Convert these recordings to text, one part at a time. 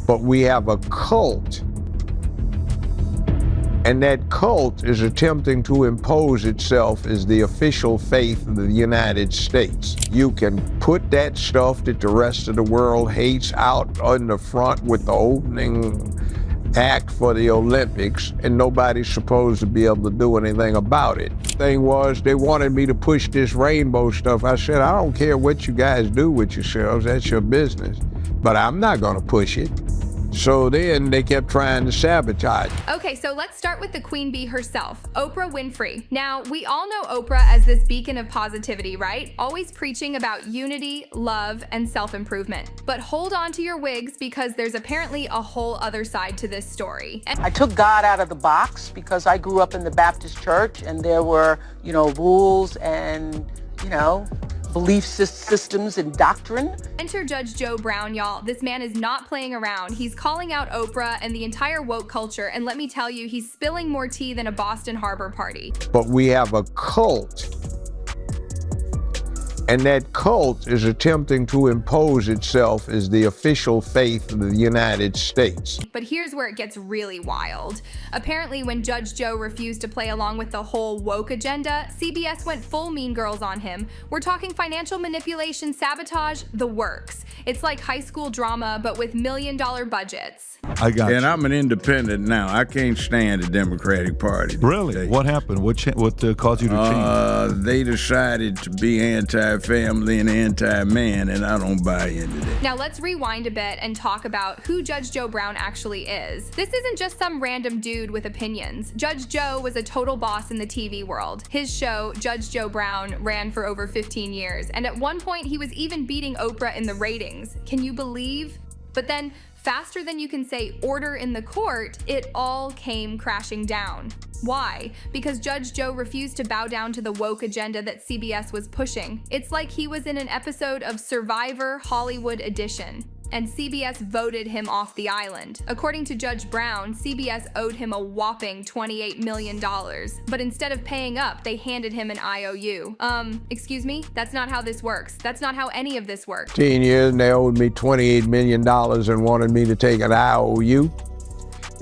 But we have a cult. And that cult is attempting to impose itself as the official faith of the United States. You can put that stuff that the rest of the world hates out on the front with the opening act for the Olympics, and nobody's supposed to be able to do anything about it. Thing was, they wanted me to push this rainbow stuff. I said, I don't care what you guys do with yourselves, that's your business, but I'm not gonna push it. So then they kept trying to sabotage. Okay, so let's start with the queen bee herself, Oprah Winfrey. Now, we all know Oprah as this beacon of positivity, right? Always preaching about unity, love, and self-improvement. But hold on to your wigs because there's apparently a whole other side to this story. I took God out of the box because I grew up in the Baptist church and there were, rules and, belief systems and doctrine. Enter Judge Joe Brown, y'all. This man is not playing around. He's calling out Oprah and the entire woke culture, and let me tell you, he's spilling more tea than a Boston Harbor party. But we have a cult. And that cult is attempting to impose itself as the official faith of the United States. But here's where it gets really wild. Apparently, when Judge Joe refused to play along with the whole woke agenda, CBS went full Mean Girls on him. We're talking financial manipulation, sabotage, the works. It's like high school drama, but with $1 million budgets. I got you. And I'm an independent now. I can't stand the Democratic Party. Really? What happened? What caused you to change? They decided to be anti-family and anti-man, and I don't buy into that. Now let's rewind a bit and talk about who Judge Joe Brown actually is. This isn't just some random dude with opinions. Judge Joe was a total boss in the TV world. His show, Judge Joe Brown, ran for over 15 years, and at one point he was even beating Oprah in the ratings. Can you believe? But then, faster than you can say order in the court, it all came crashing down. Why? Because Judge Joe refused to bow down to the woke agenda that CBS was pushing. It's like he was in an episode of Survivor Hollywood Edition, and CBS voted him off the island. According to Judge Brown, CBS owed him a whopping $28 million, but instead of paying up, they handed him an IOU. Excuse me? That's not how this works. That's not how any of this works. 10 years and they owed me $28 million and wanted me to take an IOU.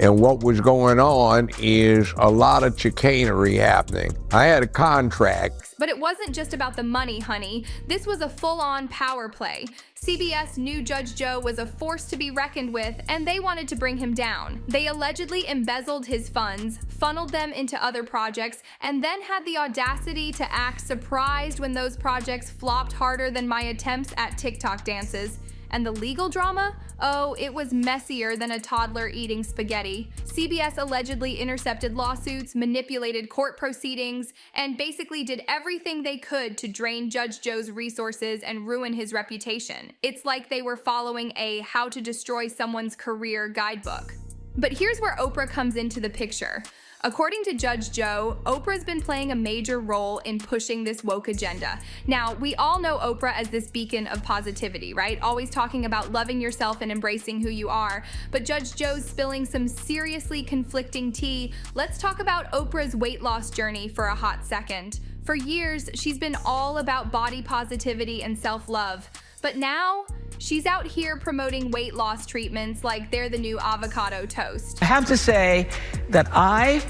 And what was going on is a lot of chicanery happening. I had a contract. But it wasn't just about the money, honey. This was a full-on power play. CBS knew Judge Joe was a force to be reckoned with, and they wanted to bring him down. They allegedly embezzled his funds, funneled them into other projects, and then had the audacity to act surprised when those projects flopped harder than my attempts at TikTok dances. And the legal drama? Oh, it was messier than a toddler eating spaghetti. CBS allegedly intercepted lawsuits, manipulated court proceedings, and basically did everything they could to drain Judge Joe's resources and ruin his reputation. It's like they were following a how to destroy someone's career guidebook. But here's where Oprah comes into the picture. According to Judge Joe, Oprah's been playing a major role in pushing this woke agenda. Now, we all know Oprah as this beacon of positivity, right? Always talking about loving yourself and embracing who you are. But Judge Joe's spilling some seriously conflicting tea. Let's talk about Oprah's weight loss journey for a hot second. For years, she's been all about body positivity and self-love. But now, she's out here promoting weight loss treatments like they're the new avocado toast. I have to say that I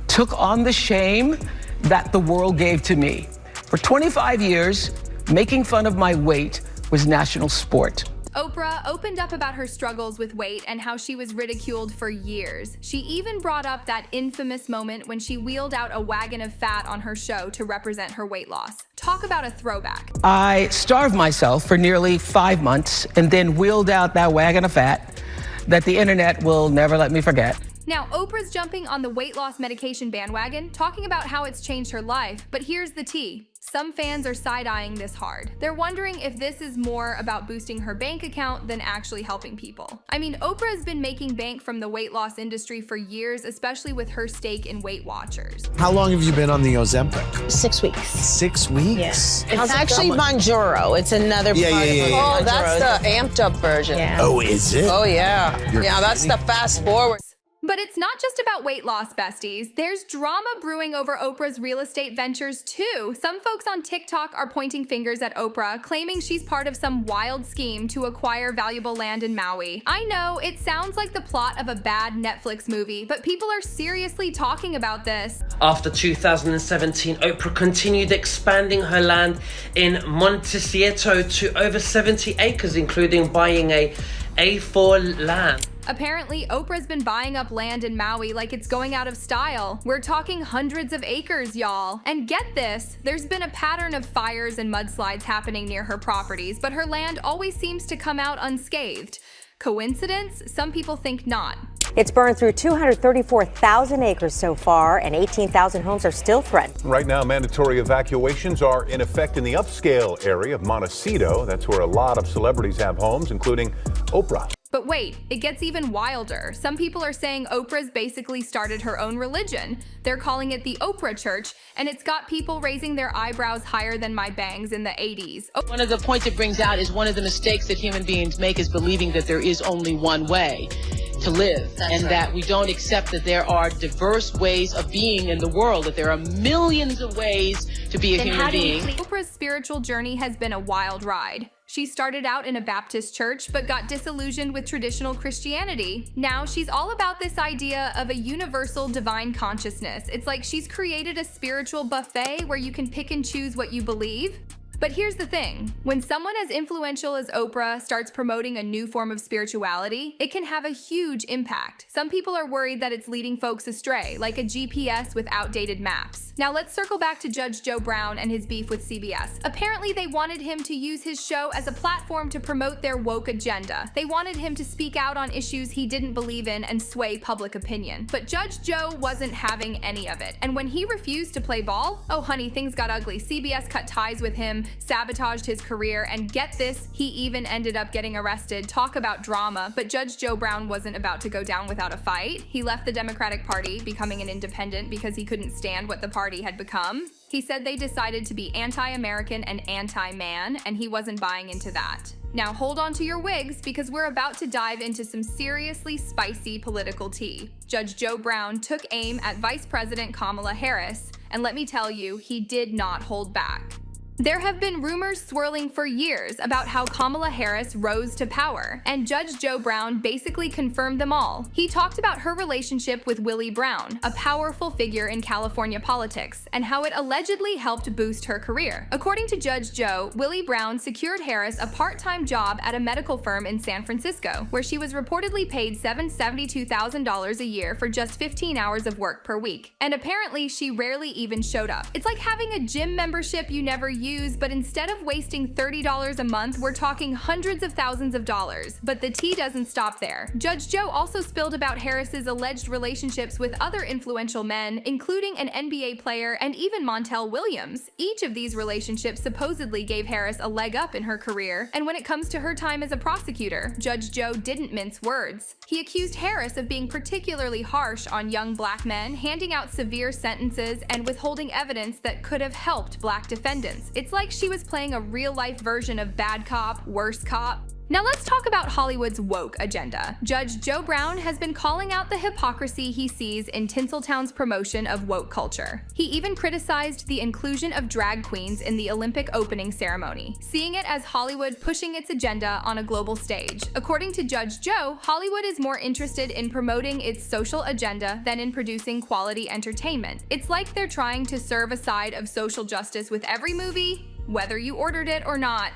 took on the shame that the world gave to me. For 25 years, making fun of my weight was national sport. Oprah opened up about her struggles with weight and how she was ridiculed for years. She even brought up that infamous moment when she wheeled out a wagon of fat on her show to represent her weight loss. Talk about a throwback. I starved myself for nearly 5 months and then wheeled out that wagon of fat that the internet will never let me forget. Now, Oprah's jumping on the weight loss medication bandwagon, talking about how it's changed her life, but here's the tea. Some fans are side-eyeing this hard. They're wondering if this is more about boosting her bank account than actually helping people. I mean, Oprah has been making bank from the weight loss industry for years, especially with her stake in Weight Watchers. How long have you been on the Ozempic? 6 weeks. 6 weeks? Yes. It's actually Bonjoro. It's another part of Oh, Bonjoro. that's the amped up version. Yeah. Oh, is it? Oh, yeah. You're Yeah, that's kidding? the fast forward. But it's not just about weight loss, besties. There's drama brewing over Oprah's real estate ventures, too. Some folks on TikTok are pointing fingers at Oprah, claiming she's part of some wild scheme to acquire valuable land in Maui. I know, it sounds like the plot of a bad Netflix movie, but people are seriously talking about this. After 2017, Oprah continued expanding her land in Montecito to over 70 acres, including buying a A4 land. Apparently, Oprah's been buying up land in Maui like it's going out of style. We're talking hundreds of acres, y'all. And get this, there's been a pattern of fires and mudslides happening near her properties, but her land always seems to come out unscathed. Coincidence? Some people think not. It's burned through 234,000 acres so far, and 18,000 homes are still threatened. Right now, mandatory evacuations are in effect in the upscale area of Montecito. That's where a lot of celebrities have homes, including Oprah. But wait, it gets even wilder. Some people are saying Oprah's basically started her own religion. They're calling it the Oprah Church, and it's got people raising their eyebrows higher than my bangs in the 80s. One of the points it brings out is one of the mistakes that human beings make is believing that there is only one way to live, that we don't accept that there are diverse ways of being in the world, that there are millions of ways to be a human being. Oprah's spiritual journey has been a wild ride. She started out in a Baptist church, but got disillusioned with traditional Christianity. Now she's all about this idea of a universal divine consciousness. It's like she's created a spiritual buffet where you can pick and choose what you believe. But here's the thing, when someone as influential as Oprah starts promoting a new form of spirituality, it can have a huge impact. Some people are worried that it's leading folks astray, like a GPS with outdated maps. Now let's circle back to Judge Joe Brown and his beef with CBS. Apparently they wanted him to use his show as a platform to promote their woke agenda. They wanted him to speak out on issues he didn't believe in and sway public opinion. But Judge Joe wasn't having any of it. And when he refused to play ball, oh honey, things got ugly. CBS cut ties with him, sabotaged his career, and get this, he even ended up getting arrested. Talk about drama. But Judge Joe Brown wasn't about to go down without a fight. He left the Democratic Party, becoming an independent because he couldn't stand what the party had become. He said they decided to be anti-American and anti-man, and he wasn't buying into that. Now hold on to your wigs because we're about to dive into some seriously spicy political tea. Judge Joe Brown took aim at Vice President Kamala Harris, and let me tell you, he did not hold back. There have been rumors swirling for years about how Kamala Harris rose to power, and Judge Joe Brown basically confirmed them all. He talked about her relationship with Willie Brown, a powerful figure in California politics, and how it allegedly helped boost her career. According to Judge Joe, Willie Brown secured Harris a part-time job at a medical firm in San Francisco, where she was reportedly paid $72,000 a year for just 15 hours of work per week. And apparently, she rarely even showed up. It's like having a gym membership you never use, but instead of wasting $30 a month, we're talking hundreds of thousands of dollars. But the tea doesn't stop there. Judge Joe also spilled about Harris's alleged relationships with other influential men, including an NBA player and even Montel Williams. Each of these relationships supposedly gave Harris a leg up in her career, and when it comes to her time as a prosecutor, Judge Joe didn't mince words. He accused Harris of being particularly harsh on young black men, handing out severe sentences, and withholding evidence that could have helped black defendants. It's like she was playing a real-life version of bad cop, worse cop. Now let's talk about Hollywood's woke agenda. Judge Joe Brown has been calling out the hypocrisy he sees in Tinseltown's promotion of woke culture. He even criticized the inclusion of drag queens in the Olympic opening ceremony, seeing it as Hollywood pushing its agenda on a global stage. According to Judge Joe, Hollywood is more interested in promoting its social agenda than in producing quality entertainment. It's like they're trying to serve a side of social justice with every movie, whether you ordered it or not.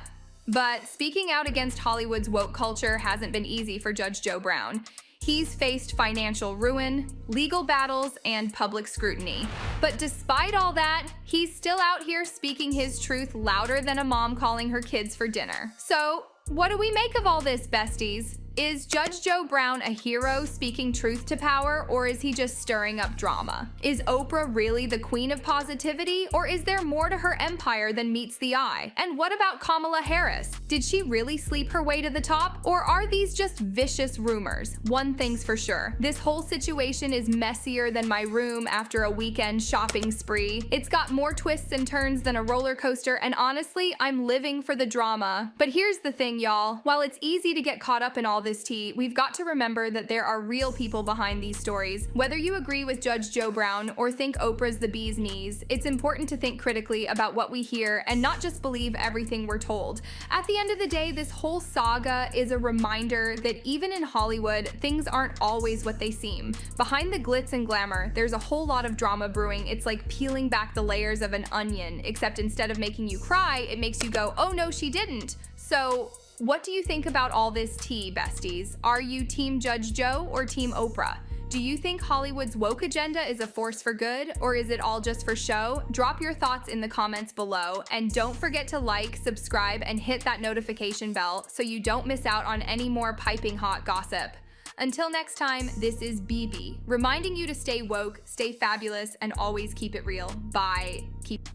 But speaking out against Hollywood's woke culture hasn't been easy for Judge Joe Brown. He's faced financial ruin, legal battles, and public scrutiny. But despite all that, he's still out here speaking his truth louder than a mom calling her kids for dinner. So, what do we make of all this, besties? Is Judge Joe Brown a hero speaking truth to power, or is he just stirring up drama? Is Oprah really the queen of positivity, or is there more to her empire than meets the eye? And what about Kamala Harris? Did she really sleep her way to the top, or are these just vicious rumors? One thing's for sure, this whole situation is messier than my room after a weekend shopping spree. It's got more twists and turns than a roller coaster, and honestly, I'm living for the drama. But here's the thing, y'all. While it's easy to get caught up in all this tea, we've got to remember that there are real people behind these stories. Whether you agree with Judge Joe Brown or think Oprah's the bee's knees, it's important to think critically about what we hear and not just believe everything we're told. At the end of the day, this whole saga is a reminder that even in Hollywood, things aren't always what they seem. Behind the glitz and glamour, there's a whole lot of drama brewing. It's like peeling back the layers of an onion, except instead of making you cry, it makes you go, oh no, she didn't. So, what do you think about all this tea, besties? Are you Team Judge Joe or Team Oprah? Do you think Hollywood's woke agenda is a force for good, or is it all just for show? Drop your thoughts in the comments below, and don't forget to like, subscribe, and hit that notification bell so you don't miss out on any more piping hot gossip. Until next time, this is BB, reminding you to stay woke, stay fabulous, and always keep it real. Bye. Keep